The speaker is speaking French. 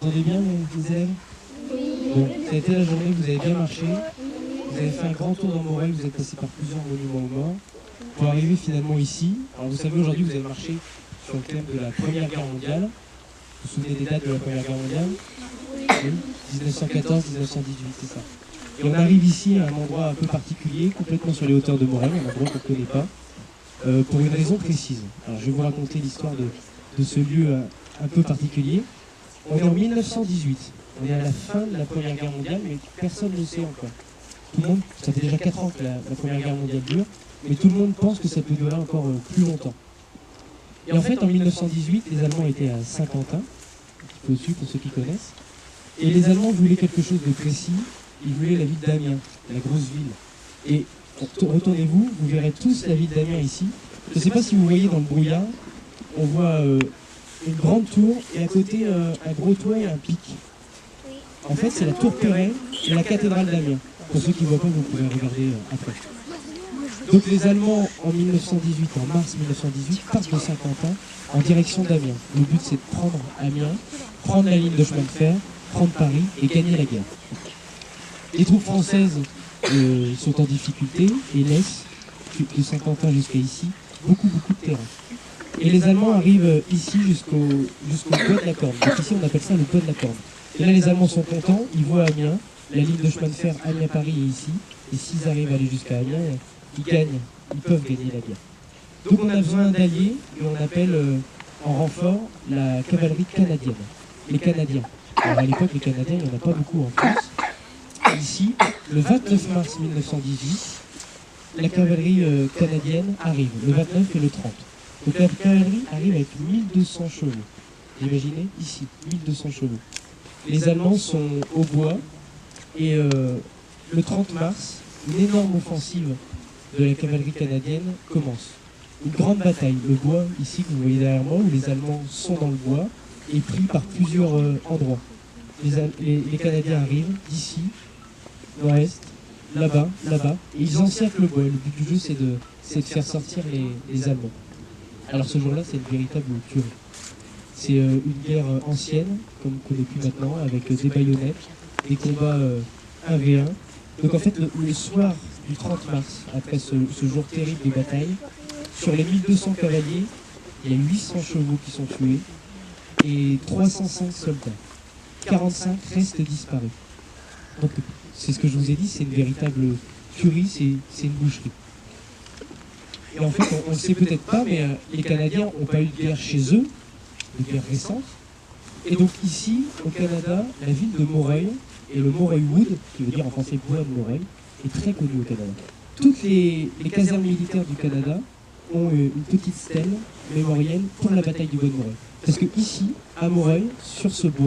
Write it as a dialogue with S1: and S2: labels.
S1: m'entendez bien, les élèves? Bon, ça a été la journée, vous avez bien marché, vous avez fait un grand tour dans Moreuil, vous êtes passé par plusieurs monuments aux morts, pour arriver finalement ici. Alors vous savez, aujourd'hui, vous avez marché sur le thème de la Première Guerre mondiale. Vous vous souvenez des dates de la Première Guerre mondiale? Oui, 1914, 1918, c'est ça. Et on arrive ici à un endroit un peu particulier, complètement sur les hauteurs de Moreuil, un endroit qu'on ne connaît pas, pour une raison précise. Alors je vais vous raconter l'histoire de ce lieu un peu particulier. On est en 1918, on est à la fin de la Première Guerre mondiale, mais personne ne le sait encore. Tout le monde, ça fait déjà 4 ans que la Première Guerre mondiale dure, mais tout le monde pense que ça peut durer encore plus longtemps. Et en fait, en 1918, les Allemands étaient à Saint-Quentin, un petit peu au-dessus pour ceux qui connaissent, et les Allemands voulaient quelque chose de précis, ils voulaient la ville d'Amiens, la grosse ville. Et retournez-vous, vous verrez tous la ville d'Amiens ici. Je ne sais pas si vous voyez dans le brouillard, on voit une grande tour et à côté un gros toit et un pic. En fait, c'est la tour Perret et la cathédrale d'Amiens. Pour ceux qui ne voient pas, vous pouvez regarder après. Donc les Allemands, en 1918, en mars 1918, partent de Saint-Quentin en direction d'Amiens. Le but, c'est de prendre Amiens, prendre la ligne de chemin de fer, prendre Paris et gagner la guerre. Les troupes françaises sont en difficulté et laissent, de Saint-Quentin jusqu'à ici, beaucoup de terrain. Et les Allemands arrivent ici jusqu'au bois de la Corne. Donc ici, on appelle ça le bois de la Corne. Et là, les Allemands sont contents, ils voient Amiens, la ligne de chemin de fer Amiens-Paris est ici. Et s'ils arrivent à aller jusqu'à Amiens, ils gagnent, ils peuvent gagner la guerre. Donc on a besoin d'alliés, et on appelle en renfort la cavalerie canadienne, les Canadiens. Alors à l'époque, les Canadiens, il n'y en a pas beaucoup en France. Ici, le 29 mars 1918, la cavalerie canadienne arrive, le 29 et le 30. Donc la cavalerie arrive avec 1200 chevaux. Vous imaginez, ici, 1200 chevaux. Les Allemands sont au bois, et le 30 mars, une énorme offensive de la cavalerie canadienne commence. Une grande bataille, le bois, ici, que vous voyez derrière moi, où les Allemands sont dans le bois, et pris par plusieurs endroits. Les Canadiens arrivent d'ici, nord-est, là-bas, et ils encerclent le bois. Le but du jeu, c'est de faire sortir les Allemands. Alors ce jour-là, c'est une véritable tuerie. C'est une guerre ancienne, comme on connaît plus maintenant, avec des baïonnettes, des combats 1v1. Donc en fait, le soir du 30 mars, après ce jour terrible de bataille, sur les 1200 cavaliers, il y a 800 chevaux qui sont tués et 305 soldats. 45 restent disparus. Donc c'est ce que je vous ai dit, c'est une véritable tuerie, c'est une boucherie. Et en fait, on ne sait peut-être pas, mais les Canadiens n'ont pas eu de guerre chez eux, de guerre récente. Et donc ici, au Canada, la ville de Moreuil, et le Moreuil Wood, qui veut dire en français bois de Moreuil, est très connue au Canada. Toutes les casernes militaires du Canada ont une petite stèle mémorielle pour la bataille du bois de Moreuil. Parce que ici, à Moreuil, sur ce bois,